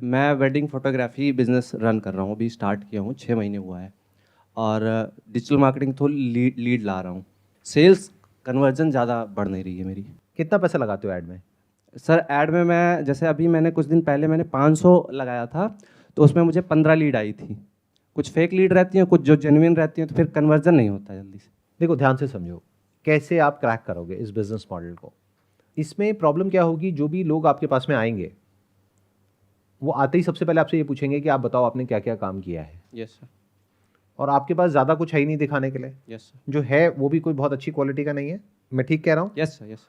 मैं wedding photography business run कर रहा हूँ, अभी स्टार्ट किया हूँ, 6 महीने हुआ है। और डिजिटल मार्केटिंग थोड़ी लीड ला रहा हूँ। सेल्स कन्वर्जन ज़्यादा बढ़ नहीं रही है मेरी। कितना पैसा लगाते हो ऐड में? सर ऐड में मैं जैसे अभी मैंने कुछ दिन पहले मैंने 500 लगाया था, तो उसमें मुझे 15 लीड आई थी। कुछ फेक लीड रहती हैं, कुछ जो जेन्युइन रहती हैं, तो फिर कन्वर्जन नहीं होता जल्दी से। देखो ध्यान से समझो, कैसे आप क्रैक करोगे इस बिजनेस मॉडल को। इसमें प्रॉब्लम क्या होगी, जो भी लोग आपके पास में आएंगे वो आते ही सबसे पहले आपसे ये पूछेंगे कि आप बताओ आपने क्या क्या काम किया है। Yes sir. और आपके पास ज़्यादा कुछ है ही नहीं दिखाने के लिए। Yes sir. जो है वो भी कोई बहुत अच्छी क्वालिटी का नहीं है। मैं ठीक कह रहा हूँ? Yes sir. यस।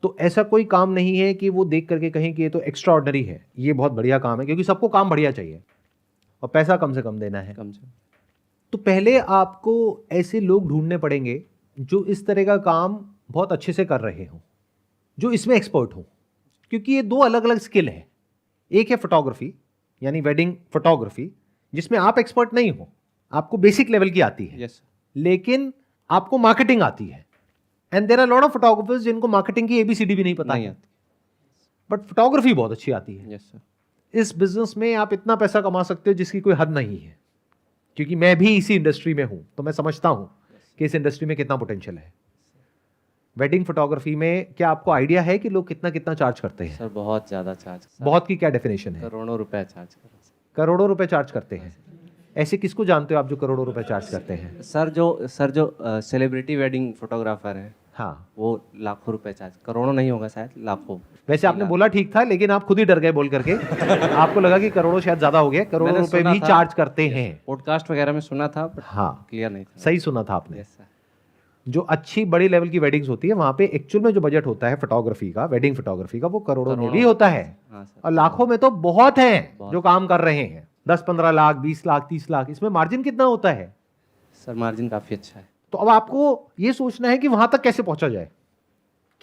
तो ऐसा कोई काम नहीं है कि वो देख करके कहें कि ये तो एक्स्ट्रा ऑर्डिनरी है, ये बहुत बढ़िया काम है, क्योंकि सबको काम बढ़िया चाहिए और पैसा कम से कम देना है। कम से तो पहले आपको ऐसे लोग ढूंढने पड़ेंगे जो इस तरह का काम बहुत अच्छे से कर रहे हों, जो इसमें एक्सपर्ट हों, क्योंकि ये दो अलग अलग स्किल है। एक है फोटोग्राफी, यानी वेडिंग फोटोग्राफी, जिसमें आप एक्सपर्ट नहीं हो, आपको बेसिक लेवल की आती है। यस। लेकिन आपको मार्केटिंग आती है। And there are lot of photographers जिनको मार्केटिंग की एबीसीडी भी नहीं पता नहीं है, आती। बट फोटोग्राफी बहुत अच्छी आती है। Yes sir. इस बिजनेस में आप इतना पैसा कमा सकते हो जिसकी कोई हद नहीं है, क्योंकि मैं भी इसी इंडस्ट्री में हूं, तो मैं समझता हूं कि इस इंडस्ट्री में कितना पोटेंशियल है। वेडिंग फोटोग्राफी में क्या आपको आइडिया है कि लोग कितना कितना चार्ज करते हैं? सर बहुत ज़्यादा चार्ज। बहुत की क्या डेफिनेशन है? करोड़ों रुपए चार्ज कर रहे करोड़ों रुपए चार्ज करते हैं। ऐसे किसको जानते हो आप जो करोड़ों रुपए चार्ज करते हैं? हैं। सर जो सेलिब्रिटी वेडिंग फोटोग्राफर है, हाँ, वो लाखों रुपए चार्ज, करोड़ों नहीं होगा शायद, लाखों। वैसे आपने बोला ठीक था, लेकिन आप खुद ही डर गए बोल करके। आपको लगा कि करोड़ों शायद ज्यादा हो गए। करोड़ों मैंने रुपए सुना भी था। चार्ज करते हैं। पॉडकास्ट वगैरह में सुना था, बट हाँ, क्लियर नहीं था। सही सुना था आपने। Yes sir. जो अच्छी बड़ी लेवल की वेडिंग्स होती है वहां पे एक्चुअल में जो बजट होता है फोटोग्राफी का, वेडिंग फोटोग्राफी का, वो करोड़ों में भी होता है। हाँ सर। और लाखों में तो बहुत हैं बहुत। जो काम कर रहे हैं। 10-15 लाख, 20 लाख, 30 लाख, इसमें मार्जिन कितना होता है? सर मार्जिन काफ़ी अच्छा है। तो अब आपको ये सोचना है कि वहां तक कैसे पहुंचा जाए।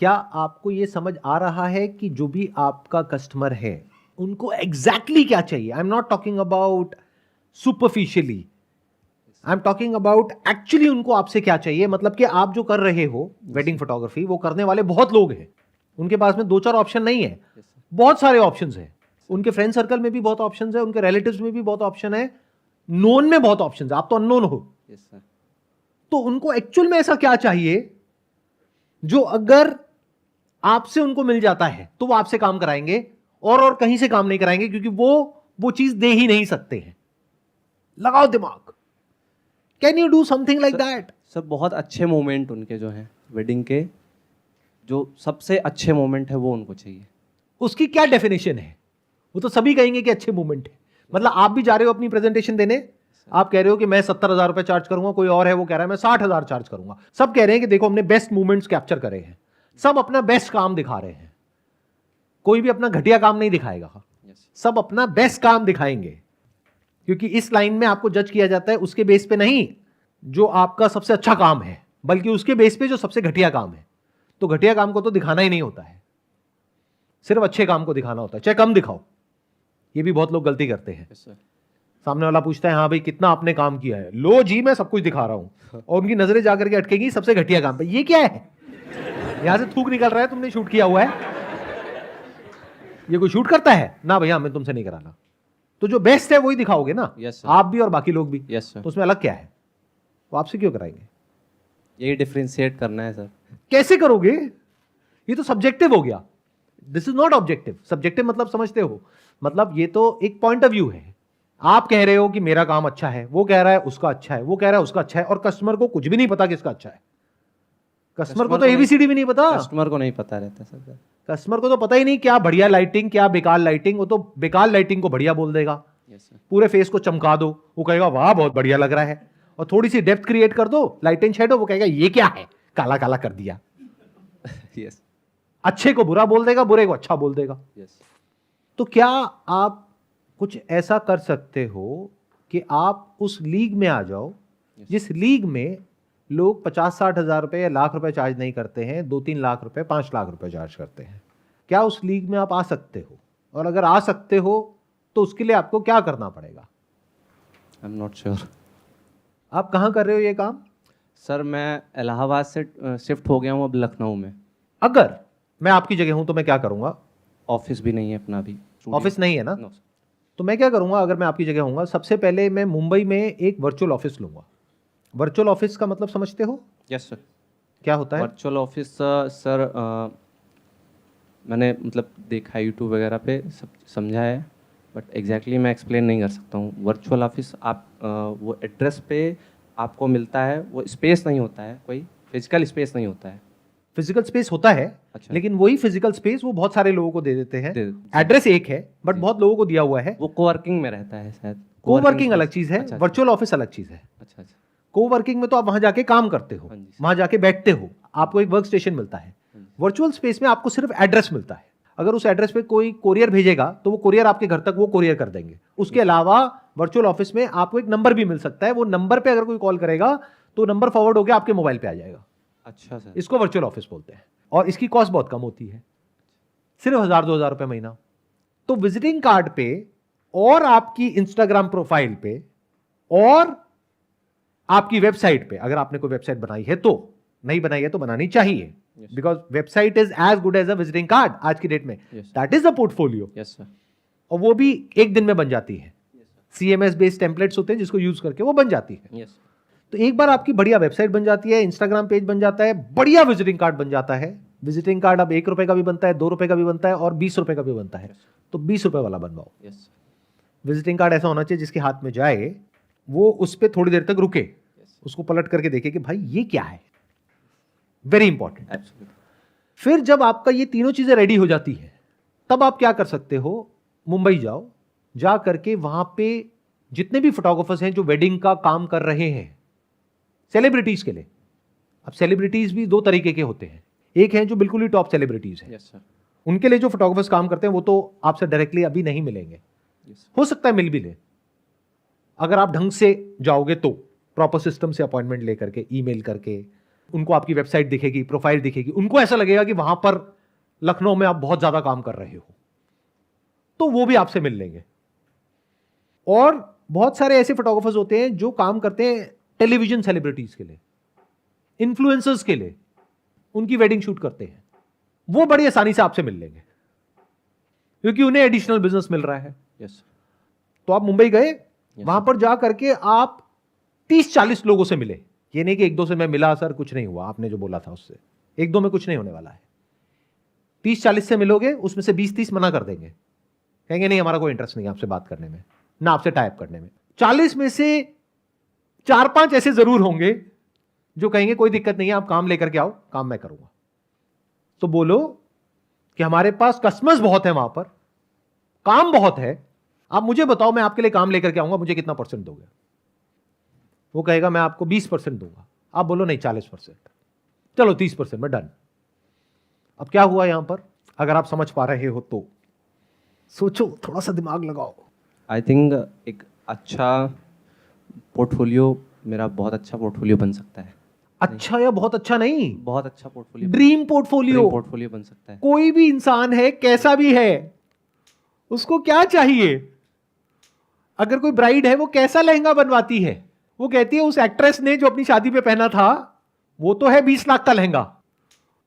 क्या आपको ये समझ आ रहा है कि जो भी आपका कस्टमर है उनको एग्जैक्टली क्या चाहिए? I am not talking about superficially, I am talking about actually उनको आपसे क्या चाहिए। मतलब कि आप जो कर रहे हो वेडिंग फोटोग्राफी, वो करने वाले बहुत लोग हैं, उनके पास में 2-4 ऑप्शन नहीं है, बहुत सारे ऑप्शंस हैं। उनके फ्रेंड सर्कल में भी बहुत ऑप्शंस है, उनके रिलेटिव्स में भी बहुत ऑप्शन है, नोन में बहुत ऑप्शंस है। आप तो अननोन हो। Yes sir. तो उनको एक्चुअल में ऐसा क्या चाहिए जो अगर आपसे उनको मिल जाता है तो वो आपसे काम कराएंगे और कहीं से काम नहीं कराएंगे, क्योंकि वो चीज दे ही नहीं सकते हैं। लगाओ दिमाग। Can you do something like that? Sir बहुत अच्छे मोमेंट उनके जो हैं वेडिंग के, जो सबसे अच्छे मोमेंट है वो उनको चाहिए। उसकी क्या डेफिनेशन है? वो तो सभी कहेंगे कि अच्छे मूवमेंट है। मतलब आप भी जा रहे हो अपनी प्रेजेंटेशन देने, आप कह रहे हो कि मैं 70,000 रुपए चार्ज करूंगा, कोई और है वो कह रहा है मैं 60,000 चार्ज करूंगा। सब कह रहे हैं कि देखो हमने बेस्ट मूवमेंट्स कैप्चर करे हैं, सब अपना बेस्ट काम दिखा रहे हैं। कोई भी अपना घटिया काम नहीं दिखाएगा, सब अपना बेस्ट काम दिखाएंगे, क्योंकि इस लाइन में आपको जज किया जाता है उसके बेस पे नहीं जो आपका सबसे अच्छा काम है, बल्कि उसके बेस पे जो सबसे घटिया काम है। तो घटिया काम को तो दिखाना ही नहीं होता है, सिर्फ अच्छे काम को दिखाना होता है, चाहे कम दिखाओ। ये भी बहुत लोग गलती करते हैं। सामने वाला पूछता है हाँ भाई कितना आपने काम किया है, लो जी मैं सब कुछ दिखा रहा हूं, और उनकी नजरें जाकर के अटकेगी सबसे घटिया काम पे। ये क्या है? यहां से थूक निकल रहा है, तुमने शूट किया हुआ है। ये कोई शूट करता है ना भैया, हमें तुमसे नहीं कराना। तो जो बेस्ट है वही दिखाओगे ना। Yes sir. आप भी और बाकी लोग भी। Yes sir. तो उसमें अलग क्या है? वो आपसे क्यों कराएंगे? यही डिफरेंशिएट करना है सर। कैसे करोगे? ये तो सब्जेक्टिव हो गया, this is not objective. Subjective मतलब समझते हो, मतलब ये तो एक पॉइंट ऑफ व्यू है। आप कह रहे हो कि मेरा काम अच्छा है, वो कह रहा है उसका अच्छा है, वो कह रहा है उसका अच्छा है, और कस्टमर को कुछ भी नहीं पता किसका अच्छा है। कस्टमर को तो एबीसीडी भी नहीं पता। कस्टमर को नहीं पता रहता सर। कस्टमर को तो पता ही नहीं क्या बढ़िया लाइटिंग क्या बेकार लाइटिंग। वो तो बेकार लाइटिंग को बढ़िया बोल देगा। पूरे फेस को चमका दो, वो कहेगा वाह बहुत बढ़िया लग रहा है। और थोड़ी सी डेप्थ क्रिएट कर दो, लाइट एंड शेडो, वो कहेगा ये क्या है, काला काला कर दिया। यस। अच्छे को बुरा बोल देगा, बुरे को अच्छा बोल देगा। यस। तो क्या आप कुछ ऐसा कर सकते हो कि आप उस लीग में आ जाओ जिस लीग में लोग 50-60 हजार रुपए या लाख रुपए चार्ज नहीं करते हैं, 2-3 लाख रुपए 5 लाख रुपए चार्ज करते हैं? क्या उस लीग में आप आ सकते हो? और अगर आ सकते हो तो उसके लिए आपको क्या करना पड़ेगा? I am not sure. आप कहां कर रहे हो ये काम? सर मैं इलाहाबाद से शिफ्ट हो गया हूँ अब लखनऊ में। अगर मैं आपकी जगह हूं तो मैं क्या करूंगा? ऑफिस भी नहीं है अपना अभी। ऑफिस नहीं है ना? No sir. तो मैं क्या करूंगा, अगर मैं आपकी जगह होऊंगा, सबसे पहले मैं मुंबई में एक वर्चुअल ऑफिस लूंगा। वर्चुअल ऑफिस का मतलब समझते हो यस सर। क्या होता है? वर्चुअल ऑफिस सर, मैंने मतलब देखा यूट्यूब वगैरह पे, सब समझा है, बट एग्जैक्टली मैं एक्सप्लेन नहीं कर सकता हूँ। वर्चुअल ऑफिस आप वो एड्रेस पे आपको मिलता है, वो स्पेस नहीं होता है, कोई फिजिकल स्पेस नहीं होता है। फिजिकल स्पेस होता है, अच्छा। लेकिन वही फिजिकल स्पेस वो बहुत सारे लोगों को दे देते हैं। दे- एड्रेस एक है बट जी। बहुत लोगों को दिया हुआ है। वो कोवर्किंग में रहता है शायद। कोवर्किंग अलग चीज है, अच्छा, वर्चुअल ऑफिस अलग चीज है। अच्छा अच्छा। कोवर्किंग में तो आप वहां जाके काम करते हो, हाँ जी। वहां जाके बैठते हो, आपको एक वर्क स्टेशन मिलता है। वर्चुअल स्पेस में आपको सिर्फ एड्रेस मिलता है। अगर उस एड्रेस पे कोई कोरियर भेजेगा तो वो कोरियर आपके घर तक वो कोरियर कर देंगे। उसके अलावा वर्चुअल ऑफिस में आपको एक नंबर भी मिल सकता है, वो नंबर पे अगर कोई कॉल करेगा तो नंबर फॉरवर्ड होकर आपके मोबाइल पे आ जाएगा। अच्छा सर। इसको वर्चुअल ऑफिस बोलते हैं, और इसकी कॉस्ट बहुत कम होती है, सिर्फ 1,000-2,000 रुपए महीना। तो विजिटिंग कार्ड पे और आपकी इंस्टाग्राम प्रोफाइल पे और आपकी वेबसाइट पे, अगर आपने कोई वेबसाइट बनाई है तो, नहीं बनाई है तो बनानी चाहिए, because website is as good as a visiting card आज की डेट में। Yes. That is a portfolio, yes sir. और वो भी एक दिन में बन जाती है। CMS बेस्ड टेम्पलेट्स होते हैं जिसको यूज करके वो बन जाती है। यस। तो एक बार आपकी बढ़िया वेबसाइट बन जाती है, इंस्टाग्राम पेज बन जाता है, बढ़िया विजिटिंग कार्ड बन जाता है। विजिटिंग कार्ड अब 1 रुपए का भी बनता है, 2 रुपए का भी बनता है और 20 रुपए का भी बनता है। तो 20 रुपए वाला बनवाओ। यस। विजिटिंग कार्ड ऐसा होना चाहिए जिसके हाथ में जाए वो उस पर थोड़ी देर तक रुके, उसको पलट करके देखे कि भाई ये क्या है। Very important. एब्सोल्युटली। फिर जब आपका ये तीनों चीजें रेडी हो जाती है, तब आप क्या कर सकते हो, मुंबई जाओ, जा करके वहां पे जितने भी फोटोग्राफर्स हैं जो वेडिंग का काम कर रहे हैं, सेलिब्रिटीज के लिए। अब सेलिब्रिटीज भी 2 तरीके के होते हैं, एक हैं जो बिल्कुल ही टॉप सेलिब्रिटीज हैं, यस सर। उनके लिए जो फोटोग्राफर्स काम करते हैं वो तो आपसे डायरेक्टली अभी नहीं मिलेंगे, यस। हो सकता है मिल भी ले, अगर आप ढंग से जाओगे तो, प्रॉपर सिस्टम से अपॉइंटमेंट लेकर के, ईमेल करके, उनको आपकी वेबसाइट दिखेगी, प्रोफाइल दिखेगी, उनको ऐसा लगेगा कि वहां पर लखनऊ में आप बहुत ज्यादा काम कर रहे हो, तो वो भी आपसे मिल लेंगे। और बहुत सारे ऐसे फोटोग्राफर्स होते हैं जो काम करते हैं टेलीविजन सेलिब्रिटीज के लिए, इन्फ्लुएंसर्स के लिए, उनकी वेडिंग शूट करते हैं, वो बड़ी आसानी से आपसे मिल लेंगे क्योंकि उन्हें एडिशनल बिजनेस मिल रहा है। यस। तो आप मुंबई गए, वहां पर जा करके आप 30-40 लोगों से मिले। ये नहीं कि 1-2 से मैं मिला सर कुछ नहीं हुआ, आपने जो बोला था उससे 1-2 में कुछ नहीं होने वाला है। 30-40 से मिलोगे, उसमें से 20-30 मना कर देंगे, कहेंगे नहीं हमारा कोई इंटरेस्ट नहीं है आपसे बात करने में, ना आपसे टाइप करने में। 40 में से 4-5 ऐसे जरूर होंगे जो कहेंगे कोई दिक्कत नहीं है, आप काम लेकर के आओ, काम मैं करूंगा। तो बोलो कि हमारे पास कस्टमर्स बहुत है, वहां पर काम बहुत है, आप मुझे बताओ मैं आपके लिए काम लेकर के आऊंगा, मुझे कितना % दोगे? वो कहेगा मैं आपको 20% दूंगा। आप बोलो नहीं 40%, चलो 30% में डन। अब क्या हुआ यहां पर, अगर आप समझ पा रहे हो तो सोचो, थोड़ा सा दिमाग लगाओ। आई थिंक एक अच्छा पोर्टफोलियो, मेरा बहुत अच्छा पोर्टफोलियो बन सकता है। अच्छा या बहुत अच्छा नहीं, बहुत अच्छा पोर्टफोलियो, ड्रीम पोर्टफोलियो। पोर्टफोलियो बन सकता है। कोई भी इंसान है, कैसा भी है, उसको क्या चाहिए? अगर कोई ब्राइड है, वो कैसा लहंगा बनवाती है? वो कहती है उस एक्ट्रेस ने जो अपनी शादी पे पहना था वो तो है 20 लाख का लहंगा,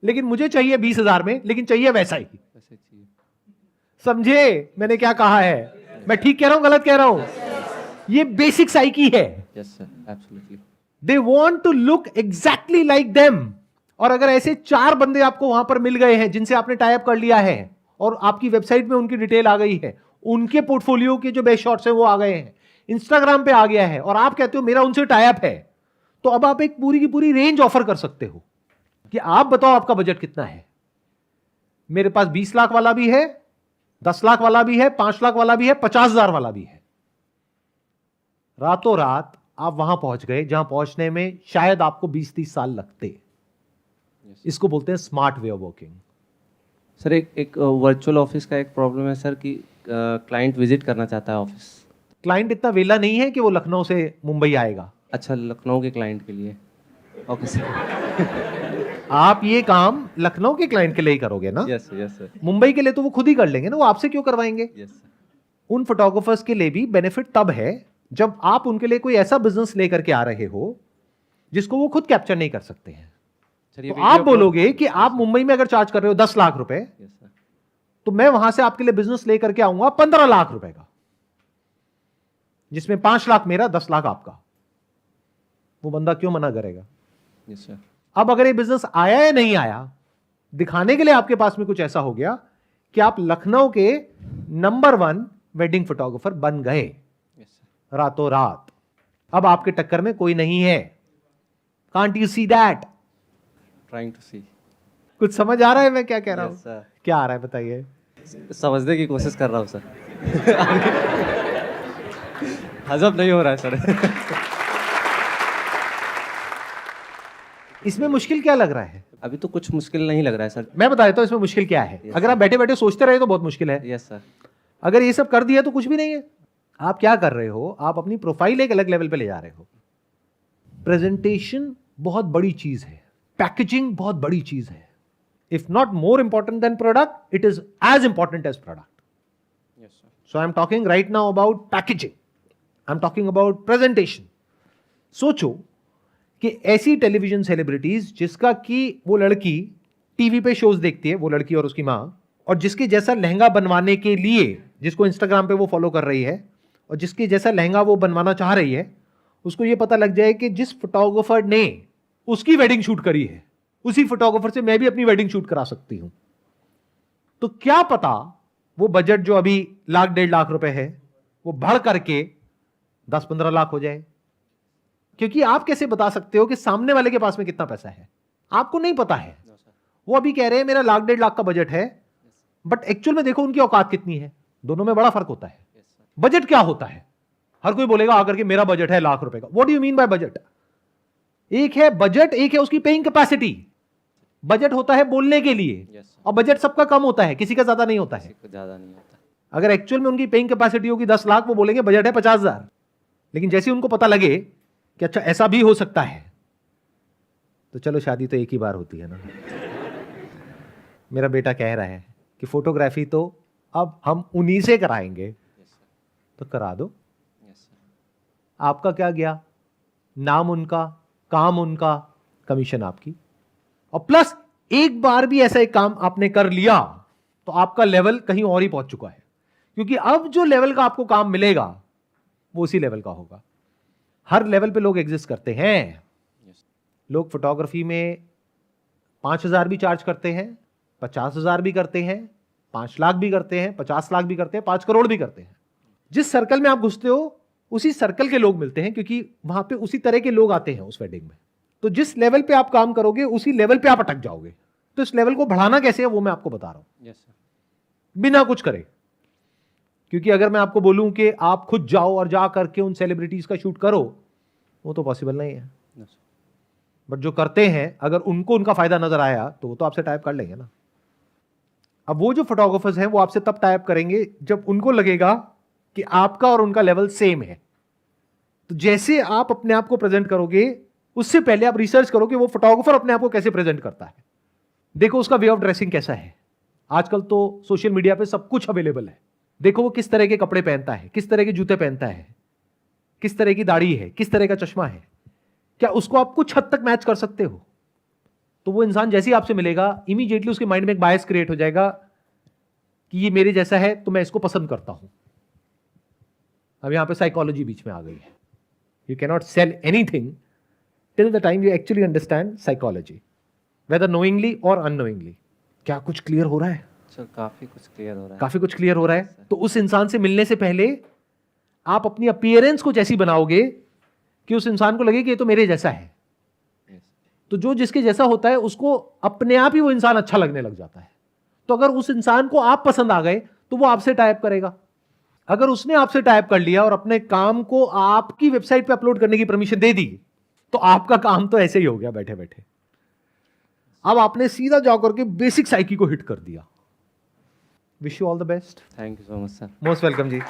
लेकिन मुझे चाहिए 20,000 में, लेकिन चाहिए वैसा ही। वैसे चाहिए। समझे मैंने क्या कहा है? मैं ठीक कह रहा हूं, गलत कह रहा हूं? ये बेसिक साइकी है। Yes sir, absolutely. They want to look exactly like them. और अगर ऐसे 4 बंदे आपको वहां पर मिल गए हैं जिनसे आपने टाई अप कर लिया है और आपकी वेबसाइट में उनकी डिटेल आ गई है, उनके पोर्टफोलियो के जो बेस्ट शॉट्स हैं वो आ गए हैं, इंस्टाग्राम पे आ गया है, और आप कहते हो मेरा उनसे टाई अप है, तो अब आप एक पूरी की पूरी रेंज ऑफर कर सकते हो कि आप बताओ आपका बजट कितना है। मेरे पास 20 लाख वाला भी है, 10 लाख वाला भी है, 5 लाख वाला भी है, 50,000 वाला भी है। रातों रात आप वहां पहुंच गए जहां पहुंचने में शायद आपको 20-30 साल लगते। इसको बोलते हैं smart way of working. Sir एक वर्चुअल ऑफिस का एक प्रॉब्लम है सर कि क्लाइंट विजिट करना चाहता है ऑफिस। क्लाइंट इतना वेला नहीं है कि वो लखनऊ से मुंबई आएगा। अच्छा, लखनऊ के क्लाइंट के लिए। Okay sir. आप ये काम लखनऊ के क्लाइंट के लिए ही करोगे ना? Yes yes sir. मुंबई के लिए तो वो खुद ही कर लेंगे ना, वो आपसे क्यों करवाएंगे? Yes sir. उन फोटोग्राफर्स के लिए भी बेनिफिट तब है जब आप उनके लिए कोई ऐसा बिजनेस लेकर के आ रहे हो जिसको वो खुद कैप्चर नहीं कर सकते हैं। तो आप बोलोगे कि आप मुंबई में अगर चार्ज कर रहे हो 10 लाख रुपए, यस सर। तो मैं वहां से आपके लिए बिजनेस लेकर के आऊंगा 15 लाख रुपए का। जिसमें 5 लाख मेरा, 10 लाख आपका, वो बंदा क्यों मना करेगा? Yes sir. अब अगर ये बिजनेस आया या नहीं आया, दिखाने के लिए आपके पास में कुछ ऐसा हो गया कि आप लखनऊ के नंबर 1 वेडिंग फोटोग्राफर बन गए यस सर। रातों रात। अब आपके टक्कर में कोई नहीं है। Can't you see that? Trying to see. कुछ समझ आ रहा है मैं क्या कह रहा हूं? Yes sir. क्या आ रहा है बताइए। समझने की कोशिश कर रहा हूँ सर। हजम नहीं हो रहा है सर। इसमें मुश्किल क्या लग रहा है? अभी तो कुछ मुश्किल नहीं लग रहा है सर। मैं बता देता हूं इसमें मुश्किल क्या है। अगर आप बैठे बैठे सोचते रहे तो बहुत मुश्किल है। Yes sir. अगर ये सब कर दिया तो कुछ भी नहीं है। आप क्या कर रहे हो? आप अपनी प्रोफाइल एक अलग लेवल पे ले जा रहे हो। प्रेजेंटेशन बहुत बड़ी चीज है, पैकेजिंग बहुत बड़ी चीज है। If not more important than product, it is as important as product. Yes sir. So I am talking right now about packaging, I am talking about presentation. सोचो कि ऐसी टेलीविजन सेलिब्रिटीज जिसका कि वो लड़की टीवी पे शोज देखती है, वो लड़की और उसकी मां, और जिसके जैसा लहंगा बनवाने के लिए, जिसको इंस्टाग्राम पे वो फॉलो कर रही है और जिसके जैसा लहंगा वो बनवाना चाह रही है, उसको ये पता लग जाए कि जिस फोटोग्राफर ने उसकी वेडिंग शूट करी है, उसी फोटोग्राफर से मैं भी अपनी वेडिंग शूट करा सकती हूं। तो क्या पता वो बजट जो अभी 1,00,000-1.5 लाख रुपए है, वो बढ़ करके 10-15 लाख हो जाए। क्योंकि आप कैसे बता सकते हो कि सामने वाले के पास में कितना पैसा है? आपको नहीं पता है। वो अभी कह रहे हैं मेरा 1,00,000-1.5 लाख का बजट है, बट एक्चुअल में देखो उनकी औकात कितनी है। दोनों में बड़ा फर्क होता है। बजट क्या होता है? हर कोई बोलेगा आकर के मेरा बजट है 1,00,000 रुपए का। What do you mean by budget? एक है बजट, एक है उसकी पेइंग कैपेसिटी। बजट होता है बोलने के लिए, और बजट सबका कम होता है, किसी का ज्यादा नहीं होता है। ज्यादा नहीं होता। अगर एक्चुअल में उनकी पेइंग कैपेसिटी होगी 10 लाख, वो बोलेंगे बजट है 50,000। लेकिन जैसे उनको पता लगे कि अच्छा ऐसा भी हो सकता है, तो चलो शादी तो एक ही बार होती है ना। मेरा बेटा कह रहा है कि फोटोग्राफी तो अब हम उन्हीं से कराएंगे, तो करा दो। आपका क्या गया? नाम उनका, काम उनका, कमीशन आपकी। और प्लस एक बार भी ऐसा एक काम आपने कर लिया तो आपका लेवल कहीं और ही पहुंच चुका है। क्योंकि अब जो लेवल का आपको काम मिलेगा वो उसी लेवल का होगा। हर लेवल पे लोग एग्जिस्ट करते हैं। लोग फोटोग्राफी में 5,000 भी चार्ज करते हैं, 50,000 भी करते हैं, 5 लाख भी करते हैं, 50 लाख भी करते हैं, 5 करोड़ भी करते हैं। जिस सर्कल में आप घुसते हो उसी सर्कल के लोग मिलते हैं, क्योंकि वहां पे उसी तरह के लोग आते हैं उस वेडिंग में। तो जिस लेवल पे आप काम करोगे उसी लेवल पे आप अटक जाओगे। तो इस लेवल को बढ़ाना कैसे है वो मैं आपको बता रहा हूं। Yes sir. बिना कुछ करे। क्योंकि अगर मैं आपको बोलूं कि आप खुद जाओ और जा करके उन सेलिब्रिटीज का शूट करो, वो तो पॉसिबल नहीं है। बट जो करते हैं, अगर उनको उनका फायदा नजर आया तो वो तो आपसे टाइप कर लेंगे ना। अब वो जो फोटोग्राफर्स हैं वो आपसे तब टाइप करेंगे जब उनको लगेगा कि आपका और उनका लेवल सेम है। तो जैसे आप अपने आप को प्रेजेंट करोगे, उससे पहले आप रिसर्च करो कि वो फोटोग्राफर अपने आप को कैसे प्रेजेंट करता है। देखो उसका वे ऑफ ड्रेसिंग कैसा है। आजकल तो सोशल मीडिया पे सब कुछ अवेलेबल है। देखो वो किस तरह के कपड़े पहनता है, किस तरह के जूते पहनता है, किस तरह की दाढ़ी है, किस तरह का चश्मा है। क्या उसको आप कुछ हद तक मैच कर सकते हो? तो वो इंसान जैसे ही आपसे मिलेगा, इमीडिएटली उसके माइंड में एक बायस क्रिएट हो जाएगा कि ये मेरे जैसा है तो मैं इसको पसंद करता हूं। अब यहां पे साइकोलॉजी बीच में आ गई है। You cannot sell anything till the time you actually understand psychology, whether knowingly और अननोइंगली। क्या कुछ क्लियर हो रहा है? सर काफी कुछ क्लियर हो रहा है। काफी कुछ क्लियर हो रहा है। तो उस इंसान से मिलने से पहले आप अपनी अपीयरेंस को जैसी बनाओगे कि उस इंसान को लगे कि ये तो मेरे जैसा है। तो जो जिसके जैसा होता है उसको अपने आप ही वो इंसान अच्छा लगने लग जाता है। तो अगर उस इंसान को आप पसंद आ गए तो वो आपसे टाइप करेगा। अगर उसने आपसे टाइप कर लिया और अपने काम को आपकी वेबसाइट पे अपलोड करने की परमिशन दे दी, तो आपका काम तो ऐसे ही हो गया बैठे बैठे। अब आपने सीधा जाकर के बेसिक साइकी को हिट कर दिया। Wish you all the best. Thank you so much sir. Most welcome ji.